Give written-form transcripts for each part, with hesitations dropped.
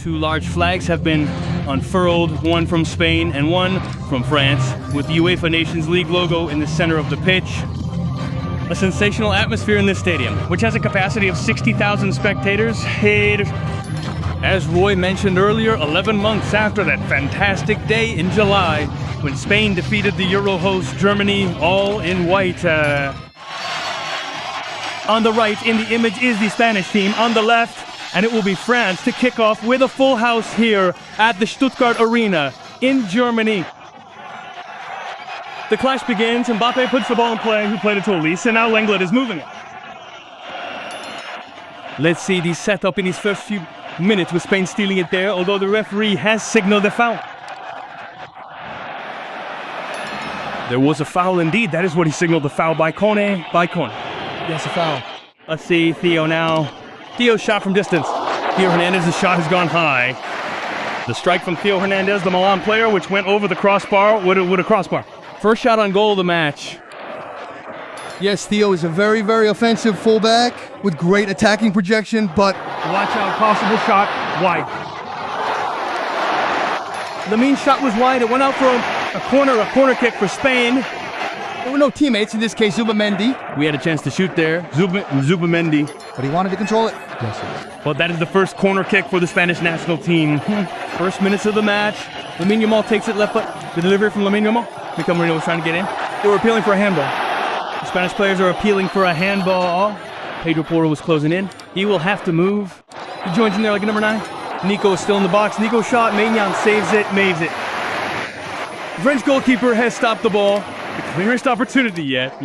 Two large flags have been unfurled, one from Spain and one from France, with the UEFA Nations League logo in the center of the pitch. A sensational atmosphere in this stadium, which has a capacity of 60,000 spectators. As Roy mentioned earlier, 11 months after that fantastic day in July when Spain defeated the Euro host Germany, all in white. On the right in the image is the Spanish team. On the left, and it will be France to kick off with a full house here at the Stuttgart Arena in Germany. The clash begins. Mbappe puts the ball in play, who played it to Elise, and now Lenglet is moving it. Let's see the setup in his first few minutes with Spain stealing it there, although the referee has signaled a foul. There was a foul indeed. That is what he signaled, the foul by Kone. Yes, a foul. Let's see Theo now. Theo's shot from distance. Theo Hernandez's shot has gone high. The strike from Theo Hernandez, the Milan player, which went over the crossbar with a crossbar. First shot on goal of the match. Yes, Theo is a very, very offensive fullback with great attacking projection, but watch out, possible shot, wide. Lamin's shot was wide. It went out for a corner kick for Spain. There were no teammates, in this case Zubamendi. We had a chance to shoot there, Zubamendi. But he wanted to control it. Yes, well, that is the first corner kick for the Spanish national team. First minutes of the match. Lamine Yamal takes it left foot. The delivery from Lamine Yamal. Mikel Merino was trying to get in. They were appealing for a handball. The Spanish players are appealing for a handball. Pedro Porro was closing in. He will have to move. He joins in there like a number 9. Nico is still in the box. Nico shot. Maignan saves it, maves it. The French goalkeeper has stopped the ball. The clearest opportunity yet.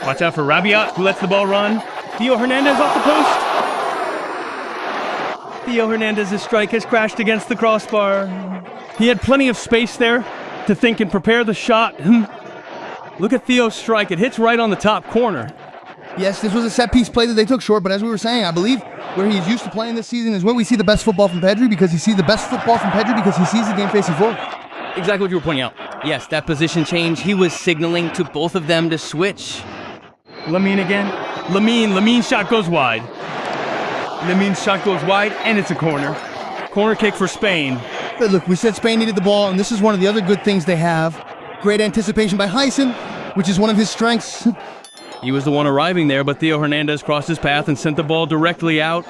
Watch out for Rabiot, who lets the ball run. Theo Hernandez off the post. Theo Hernandez's strike has crashed against the crossbar. He had plenty of space there to think and prepare the shot. Look at Theo's strike. It hits right on the top corner. Yes, this was a set-piece play that they took short, but as we were saying, I believe where he's used to playing this season is when we see the best football from Pedri, because he sees the game facing forward. Exactly what you were pointing out. Yes, that position change. He was signaling to both of them to switch. Lamine again. Lamine's shot goes wide. Lamine's shot goes wide, and it's a corner. Corner kick for Spain. But look, we said Spain needed the ball, and this is one of the other good things they have. Great anticipation by Heisen, which is one of his strengths. He was the one arriving there, but Theo Hernandez crossed his path and sent the ball directly out.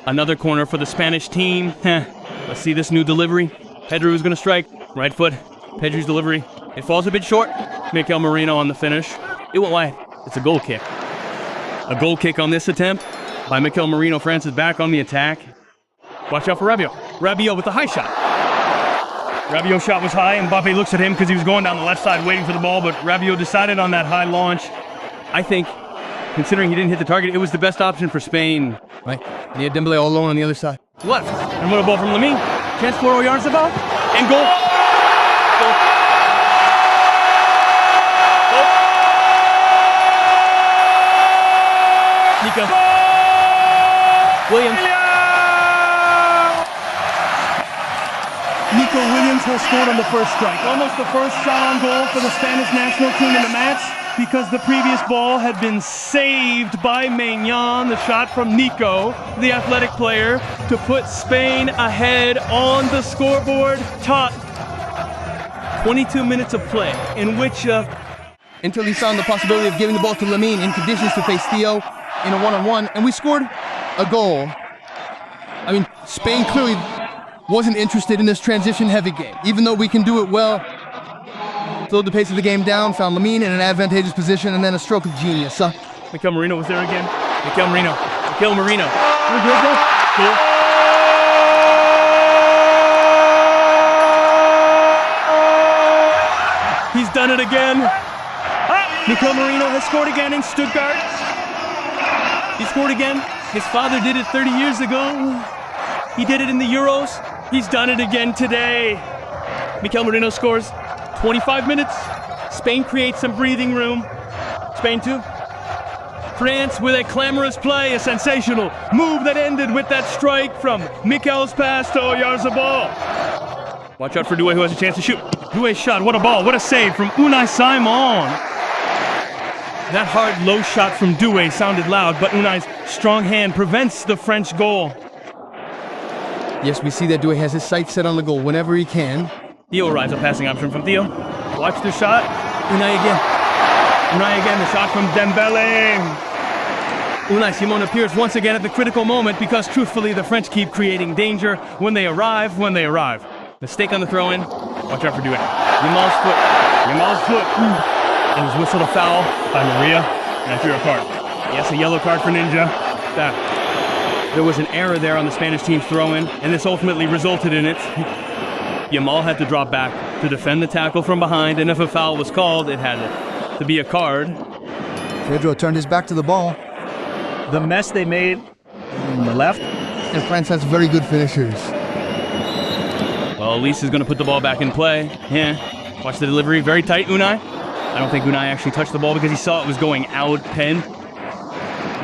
Another corner for the Spanish team. Let's see this new delivery. Pedro is going to strike. Right foot. Pedro's delivery. It falls a bit short. Mikel Merino on the finish. It went wide. It's a goal kick. A goal kick on this attempt by Mikel Merino. France is back on the attack. Watch out for Rabiot. Rabiot with the high shot. Rabiot's shot was high, and Mbappe looks at him because he was going down the left side waiting for the ball, but Rabiot decided on that high launch. I think, considering he didn't hit the target, it was the best option for Spain. Right. And he had Dembele all alone on the other side. Left. And what a ball from Lamine. Chance for Oyarzabal. And goal. Nico. Williams. Nico Williams has scored on the first strike. Almost the first shot on goal for the Spanish national team in the match, because the previous ball had been saved by Maignan. The shot from Nico, the athletic player, to put Spain ahead on the scoreboard. 22 minutes of play, in which until he found the possibility of giving the ball to Lamine in conditions to face Theo in a one-on-one, and we scored a goal. I mean, Spain clearly wasn't interested in this transition-heavy game, even though we can do it well. Slowed the pace of the game down, found Lamine in an advantageous position, and then a stroke of genius. Mikel Merino was there again. Mikel Merino. Cool. He's done it again. Mikel Merino has scored again in Stuttgart. He scored again. His father did it 30 years ago. He did it in the Euros. He's done it again today. Mikel Merino scores. 25 minutes. Spain creates some breathing room. Spain 2. France with a clamorous play, a sensational move that ended with that strike from Mikel's pass to Oyarzabal. Watch out for Doué, who has a chance to shoot. Doué's shot, what a ball, what a save from Unai Simon. That hard low shot from Doué sounded loud, but Unai's strong hand prevents the French goal. Yes, we see that Doué has his sights set on the goal whenever he can. Theo arrives, a passing option from Theo. Watch the shot. Unai again, the shot from Dembele. Unai Simon appears once again at the critical moment because truthfully the French keep creating danger when they arrive. Mistake on the throw-in. Watch out for Doué. Yamal's foot. And was whistled a foul by Maria. And I threw a card. Yes, a yellow card for Ninja. There was an error there on the Spanish team's throw-in, and this ultimately resulted in it. Yamal had to drop back to defend the tackle from behind, and if a foul was called, it had to be a card. Pedro turned his back to the ball. The mess they made on the left. And France has very good finishers. Well, Elise is going to put the ball back in play. Yeah. Watch the delivery. Very tight, Unai. I don't think Unai actually touched the ball because he saw it was going out. Pen.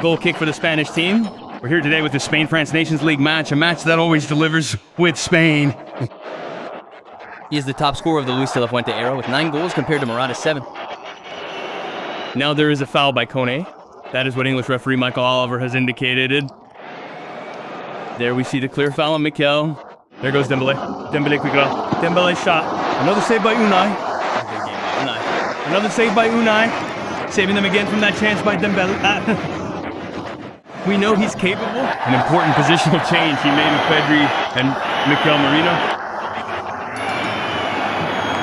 Goal kick for the Spanish team. We're here today with the Spain-France Nations League match, a match that always delivers with Spain. He is the top scorer of the Luis de la Fuente era with 9 goals compared to Morata's 7. Now there is a foul by Kone. That is what English referee Michael Oliver has indicated. There we see the clear foul on Mikel. There goes Dembele. Dembele quickly. Dembele shot. Another save by Unai. Another save by Unai. Saving them again from that chance by Dembele. We know he's capable. An important positional change he made with Pedri and Mikel Merino.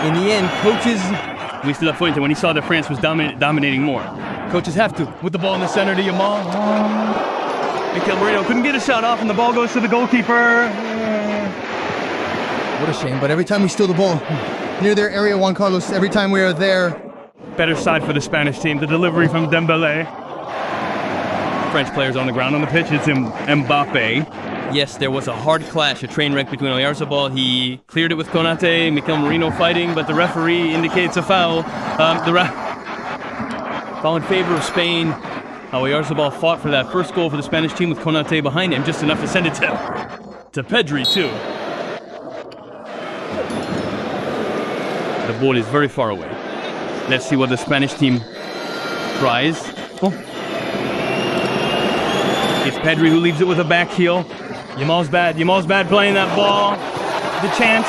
In the end, coaches... Luis de la Fuente, when he saw that France was dominating more. Coaches have to. With the ball in the center to Yamal. Mikel Merino couldn't get a shot off, and the ball goes to the goalkeeper. What a shame, but every time we steal the ball near their area, Juan Carlos, every time we are there... Better side for the Spanish team. The delivery from Dembele. French players on the ground on the pitch. It's Mbappe. Yes, there was a hard clash, a train wreck between Oyarzabal. He cleared it with Konate, Mikel Merino fighting, but the referee indicates a foul. Foul in favor of Spain. Oyarzabal fought for that first goal for the Spanish team with Konate behind him, just enough to send it to Pedri, too. The ball is very far away. Let's see what the Spanish team tries. Oh. It's Pedri who leaves it with a back heel. Yamal's bad playing that ball. The chance.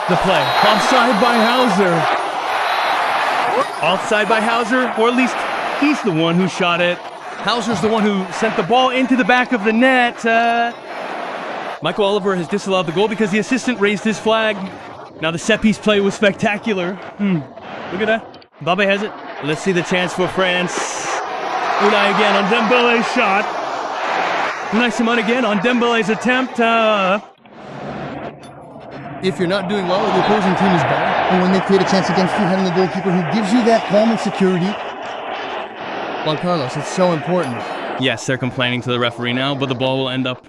The play. Offside by Hauser. Offside by Hauser, or at least he's the one who shot it. Hauser's the one who sent the ball into the back of the net. Michael Oliver has disallowed the goal because the assistant raised his flag. Now the set piece play was spectacular. Look at that. Mbappe has it. Let's see the chance for France. Unai again on Dembele's shot. Unai Simon again on Dembele's attempt. If you're not doing well, the opposing team is better. And when they create a chance against you, having the goalkeeper who gives you that calm and security. Juan Carlos, it's so important. Yes, they're complaining to the referee now, but the ball will end up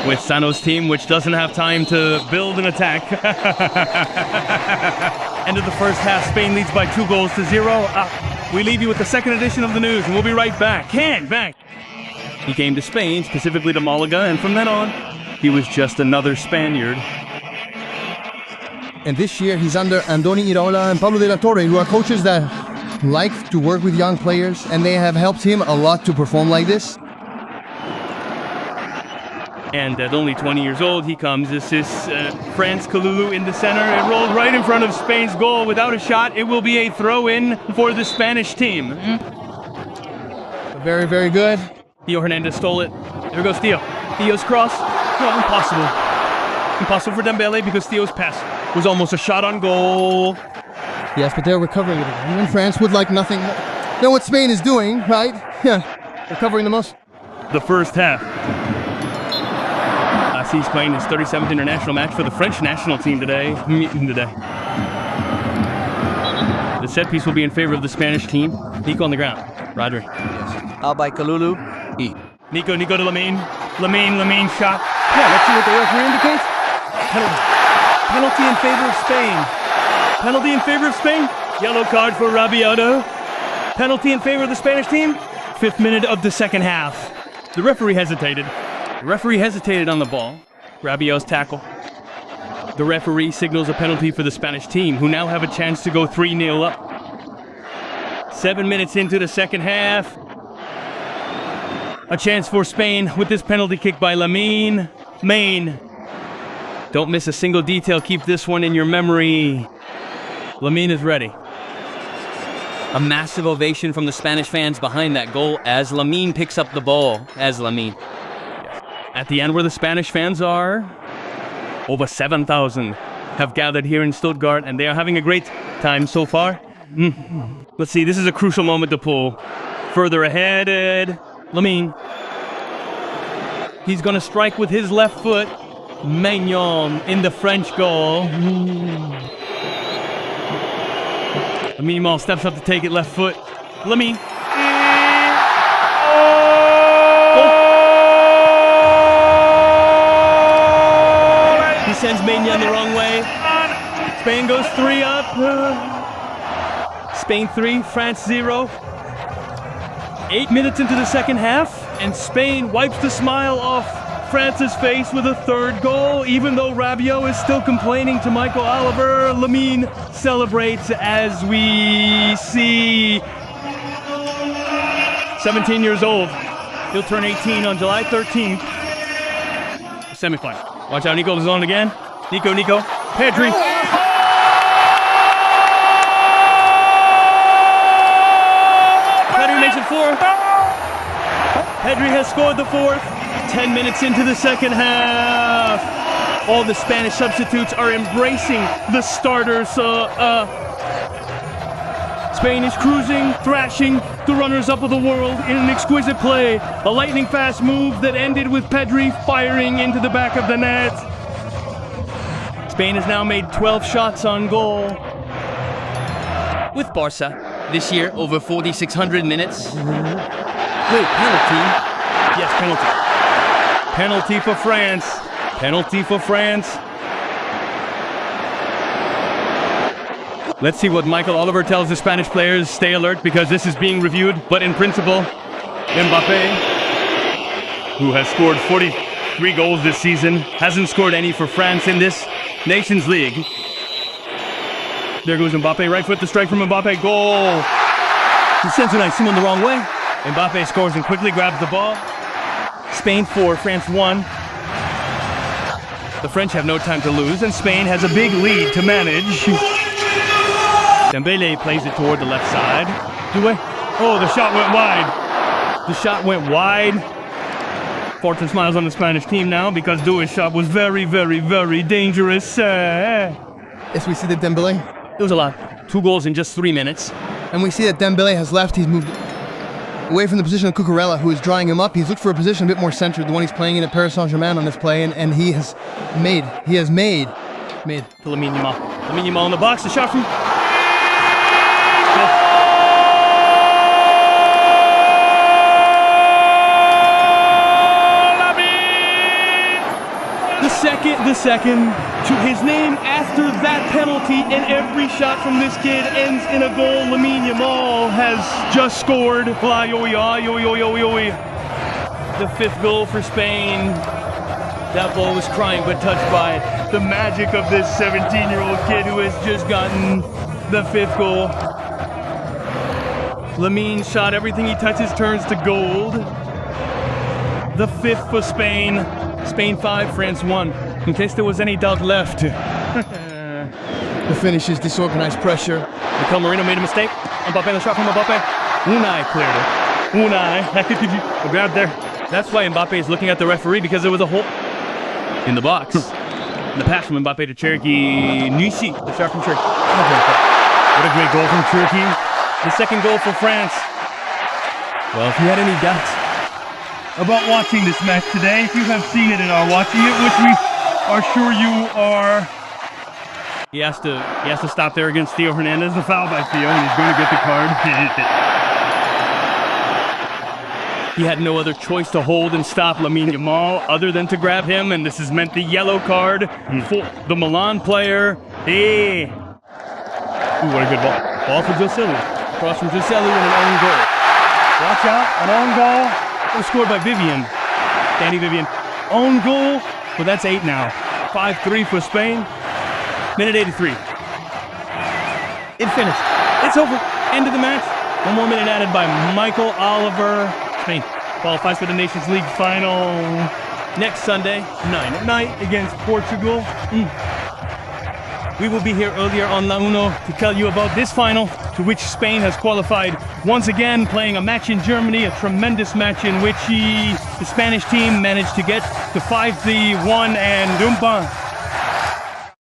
with Sano's team, which doesn't have time to build an attack. End of the first half, Spain leads by 2-0. We leave you with the second edition of the news, and we'll be right back. Back. He came to Spain, specifically to Malaga, and from then on, he was just another Spaniard. And this year, he's under Andoni Iraola and Pablo de la Torre, who are coaches that like to work with young players, and they have helped him a lot to perform like this. And at only 20 years old, he comes. This is France Kalulu in the center. It rolled right in front of Spain's goal without a shot. It will be a throw-in for the Spanish team. Very, very good. Theo Hernandez stole it. There goes Theo. Theo's cross. No, impossible. Impossible for Dembele because Theo's pass was almost a shot on goal. Yes, but they're recovering it. Even France would like nothing. You know what Spain is doing, right? Yeah, recovering the most. The first half. He's playing his 37th international match for the French national team today. The set piece will be in favor of the Spanish team. Nico on the ground. Rodri. Out by Kalulu. Nico to Lamine. Lamine shot. Yeah, let's see what the referee indicates. Penalty in favor of Spain. Penalty in favor of Spain. Yellow card for Rabiot. Penalty in favor of the Spanish team. 5th minute of the second half. The referee hesitated. The referee hesitated on the ball. Rabiot's tackle. The referee signals a penalty for the Spanish team, who now have a chance to go 3-0 up. 7 minutes into the second half. A chance for Spain with this penalty kick by Lamine. Main. Don't miss a single detail. Keep this one in your memory. Lamine is ready. A massive ovation from the Spanish fans behind that goal as Lamine picks up the ball. At the end where the Spanish fans are, over 7,000 have gathered here in Stuttgart, and they are having a great time so far. Let's see, this is a crucial moment to pull. Further ahead, Lamine. He's gonna strike with his left foot. Maignan in the French goal. Lamine Yamal steps up to take it, left foot. Lamine. He sends Maignan the wrong way. Spain goes 3 up. Spain 3, France 0. 8 minutes into the second half, and Spain wipes the smile off France's face with a third goal. Even though Rabiot is still complaining to Michael Oliver, Lamine celebrates as we see 17 years old. He'll turn 18 on July 13th. Semifinal. Watch out, Nico is on again. Nico. Pedri. Pedri makes it 4. Pedri has scored the 4th. 10 minutes into the second half. All the Spanish substitutes are embracing the starters. Spain is cruising, thrashing the runners-up of the world in an exquisite play. A lightning-fast move that ended with Pedri firing into the back of the net. Spain has now made 12 shots on goal. With Barca this year, over 4,600 minutes. Wait, penalty? Yes, penalty. Penalty for France. Penalty for France. Let's see what Michael Oliver tells the Spanish players. Stay alert because this is being reviewed. But in principle, Mbappe, who has scored 43 goals this season, hasn't scored any for France in this Nations League. There goes Mbappe, right foot, the strike from Mbappe, goal. He sends Unai Simon the wrong way. Mbappe scores and quickly grabs the ball. Spain 4, France 1. The French have no time to lose, and Spain has a big lead to manage. Dembele plays it toward the left side. Oh, the shot went wide. The shot went wide. Fortune smiles on the Spanish team now because Doué's shot was very, very, very dangerous. Yes, we see that Dembele. It was a lot. 2 goals in just 3 minutes. And we see that Dembele has left. He's moved away from the position of Cucurella, who is drawing him up. He's looked for a position a bit more centered, the one he's playing in at Paris Saint-Germain on this play, and he has made. To Lamine Yamal. Lamine Yamal in the box. The shot from... The second to his name after that penalty, and every shot from this kid ends in a goal. Lamine Yamal has just scored. The 5th goal for Spain. That ball was crying but touched by the magic of this 17-year-old kid who has just gotten the 5th goal. Lamine shot, everything he touches turns to gold. The 5th for Spain. Spain 5, France 1. In case there was any doubt left. The finish is disorganized pressure. Mikel Merino made a mistake. Mbappe, the shot from Mbappe. Unai cleared it. Unai, grab there. That's why Mbappe is looking at the referee, because there was a hole in the box. The pass from Mbappe to Cherki Nishi. The shot from Cherki. What a great goal from Cherki. The 2nd goal for France. Well, if you had any doubts about watching this match today, if you have seen it and are watching it, which we are sure you are. He has to stop there against Theo Hernandez. The foul by Theo, and he's going to get the card. He had no other choice to hold and stop Lamine Yamal other than to grab him, and this has meant the yellow card for the Milan player. Hey. Ooh, what a good ball. Ball for Joselu. Cross from Joselu and an own goal. Watch out, an own goal. It was scored by Vivian. Danny Vivian. Own goal. Well, that's 8 now. 5-3 for Spain. Minute 83. It finished. It's over. End of the match. 1 more minute added by Michael Oliver. Spain qualifies for the Nations League final Next Sunday, 9 at night against Portugal. We will be here earlier on La Uno to tell you about this final, to which Spain has qualified once again, playing a match in Germany, a tremendous match in which the Spanish team managed to get to 5-1 and Dumpa